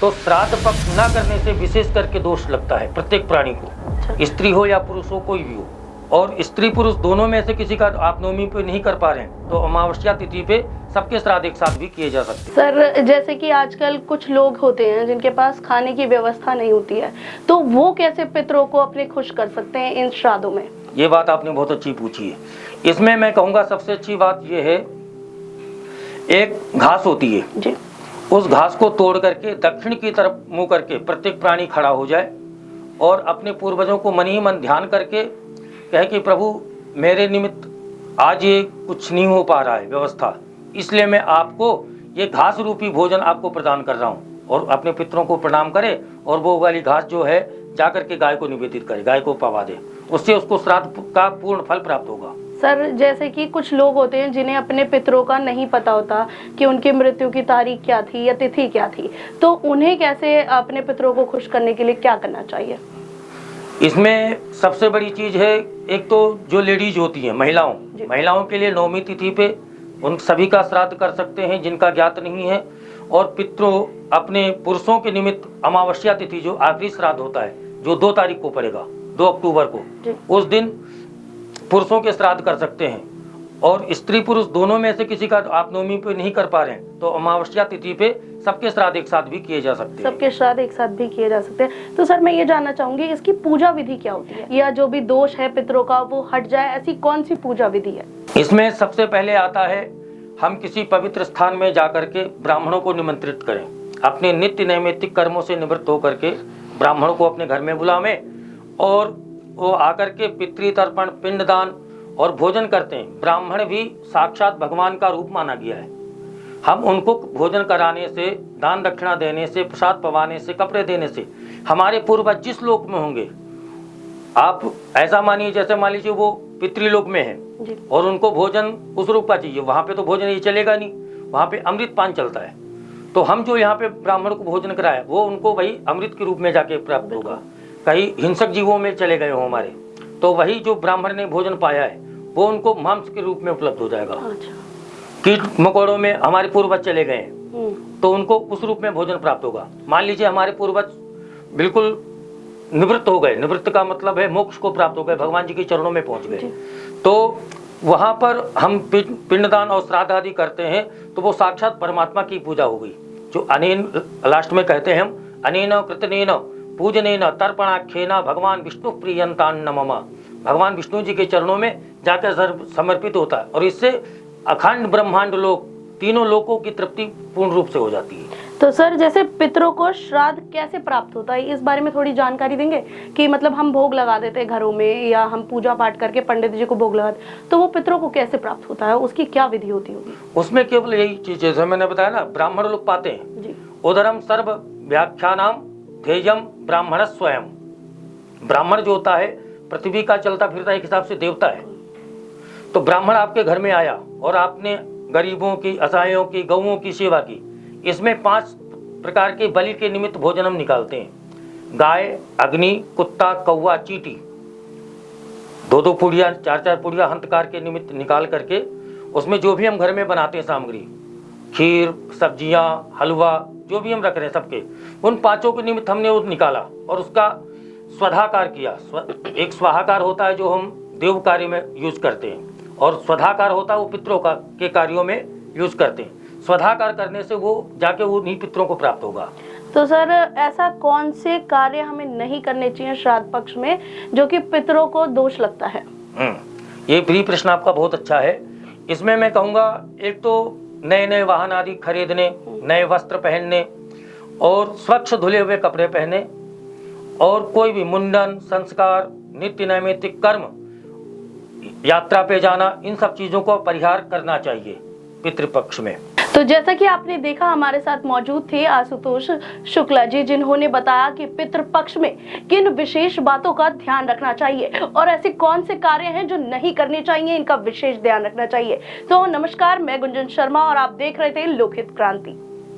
तो श्राद्ध पक्ष न करने से विशेष करके दोष लगता है प्रत्येक प्राणी को, स्त्री हो या पुरुष हो, कोई भी हो। और स्त्री पुरुष दोनों में से किसी का आप नवमी पे नहीं कर पा रहे हैं तो अमावस्या तिथि पे सबके श्राद्ध एक साथ भी किए जा सकते हैं। सर जैसे कि आजकल कुछ लोग होते हैं जिनके पास खाने की व्यवस्था नहीं होती है, तो वो कैसे पितरों को अपने खुश कर सकते हैं इन श्राद्धों में? ये बात आपने बहुत अच्छी पूछी है। इसमें मैं कहूँगा सबसे अच्छी बात ये है, एक घास होती है जी, उस घास को तोड़ करके दक्षिण की तरफ मुंह करके प्रत्येक प्राणी खड़ा हो जाए और अपने पूर्वजों को मन ही मन ध्यान करके कहे कि प्रभु मेरे निमित्त आज ये कुछ नहीं हो पा रहा है व्यवस्था, इसलिए मैं आपको ये घास रूपी भोजन आपको प्रदान कर रहा हूँ, और अपने पितरों को प्रणाम करे और वो वाली घास जो है जाकर के गाय को निवेदित करे, गाय को पवा दे, उससे उसको श्राद्ध का पूर्ण फल प्राप्त होगा। सर जैसे कि कुछ लोग होते हैं जिन्हें अपने पितरों का नहीं पता होता कि उनकी मृत्यु की तारीख क्या थी या तिथि क्या थी, तो उन्हें कैसे अपने पितरों को खुश करने के लिए क्या करना चाहिए? इसमें सबसे बड़ी चीज है, एक तो जो लेडीज होती हैं महिलाओं के लिए नवमी तिथि पे उन सभी का श्राद्ध कर सकते हैं जिनका ज्ञात नहीं है, और पितरों अपने पुरुषों के निमित्त अमावस्या तिथि जो आखिरी श्राद्ध होता है जो 2 तारीख को पड़ेगा, 2 अक्टूबर को, उस दिन पुरुषों के श्राद्ध कर सकते हैं। और स्त्री पुरुष दोनों में से किसी का आप नवमी पे नहीं कर पा रहे हैं तो अमावस्या तिथि पे सबके श्राद्ध एक साथ भी किए जा सकते हैं। सबके श्राद्ध एक साथ भी किए जा सकते हैं। तो सर मैं ये जानना चाहूंगी इसकी पूजा विधि क्या होती है, या जो भी दोष है पितरों का वो हट जाए, ऐसी कौन सी पूजा विधि है? इसमें सबसे पहले आता है हम किसी पवित्र स्थान में जाकर के ब्राह्मणों को निमंत्रित करें, अपने नित्य नैमित्तिक कर्मों से निवृत्त होकर के ब्राह्मणों को अपने घर में बुलावें और वो आकर के पितृतर्पण, पिंडदान और भोजन करते हैं। ब्राह्मण भी साक्षात भगवान का रूप माना गया है। हम उनको भोजन कराने से, दान दक्षिणा देने से, प्रसाद पवाने से, कपड़े देने से हमारे पूर्वज जिस लोक में होंगे, आप ऐसा मानिए जैसे मान लीजिए वो पितृलोक में है और उनको भोजन उस रूप का चाहिए, वहाँ पे तो भोजन ये चलेगा नहीं, वहाँ पे अमृत पान चलता है। तो हम जो यहाँ पे ब्राह्मण को भोजन कराए वो उनको वही अमृत के रूप में जाके प्राप्त होगा। कहीं हिंसक जीवों में चले गए हो हमारे, तो वही जो ब्राह्मण ने भोजन पाया है वो उनको मांस के रूप में उपलब्ध हो जाएगा। कीट मकोड़ों में हमारे पूर्वज चले गए तो उनको उस रूप में भोजन प्राप्त होगा। मान लीजिए हमारे पूर्वज बिल्कुल निवृत्त हो गए, निवृत्त का मतलब है मोक्ष को प्राप्त हो गए, भगवान जी के चरणों में पहुंच गए, तो वहां पर हम पिंडदान और श्राद्ध आदि करते हैं तो वो साक्षात परमात्मा की पूजा हो गई। जो अनेन लास्ट में कहते हैं हम, अनेन कृतनेन पूजनेन तर्पणाख्येन भगवान विष्णु प्रियंतान्नमम, भगवान विष्णु जी के चरणों में जाकर समर्पित होता है और इससे अखंड ब्रह्मांड लोक, तीनों लोकों की तृप्ति पूर्ण रूप से हो जाती है। तो सर जैसे पितरों को श्राद्ध कैसे प्राप्त होता है, इस बारे में थोड़ी जानकारी देंगे कि मतलब हम भोग लगा देते हैं घरों में या हम पूजा पाठ करके पंडित जी को भोग लगाते, तो वो पितरों को कैसे प्राप्त होता है, उसकी क्या विधि होती होगी? उसमें केवल यही चीज जैसे मैंने बताया ना, ब्राह्मण लोग पाते हैं। उदरम सर्व व्याख्यानाम ध्येयम ब्राह्मण स्वयं, ब्राह्मण जो होता है पृथ्वी का चलता फिरता एक हिसाब से देवता है। तो ब्राह्मण आपके घर में आया और आपने गरीबों की, असहायों की, गौओं की सेवा की, इसमें 5 प्रकार के बलि के निमित्त भोजन हम निकालते हैं। गाय, अग्नि, कुत्ता, कौवा, चींटी, 2-2 पुड़िया, 4-4 पुड़िया हंतकार के निमित्त निकाल करके उसमें जो भी हम घर में बनाते हैं सामग्री, खीर, सब्जियां, हलवा, जो भी हम रख रहे हैं सबके, उन 5 के निमित्त हमने वो निकाला और उसका स्वधाकार किया। एक स्वाहाकार होता है जो हम देव कार्य में यूज करते हैं, और स्वधाकार होता है वो पितरों का के कार्यों में यूज करते हैं। स्वधाकार करने से वो जाके वो उन्हीं पितरों को प्राप्त होगा। तो सर ऐसा कौन से कार्य हमें नहीं करने चाहिए श्राद्ध पक्ष में जो कि पितरों को दोष लगता है? ये प्रिय प्रश्न आपका बहुत अच्छा है। इसमें मैं कहूँगा, एक तो नए वाहन आदि खरीदने, नए वस्त्र पहनने और स्वच्छ धुले हुए कपड़े पहने, और कोई भी मुंडन, संस्कार, नित्य नैमित्तिक कर्म, यात्रा पे जाना, इन सब चीजों को परिहार करना चाहिए पितृपक्ष में। तो जैसा कि आपने देखा हमारे साथ मौजूद थे आशुतोष शुक्ला जी, जिन्होंने बताया कि पितृपक्ष में किन विशेष बातों का ध्यान रखना चाहिए और ऐसे कौन से कार्य हैं जो नहीं करने चाहिए, इनका विशेष ध्यान रखना चाहिए। तो नमस्कार, मैं गुंजन शर्मा और आप देख रहे थे लोकहित क्रांति।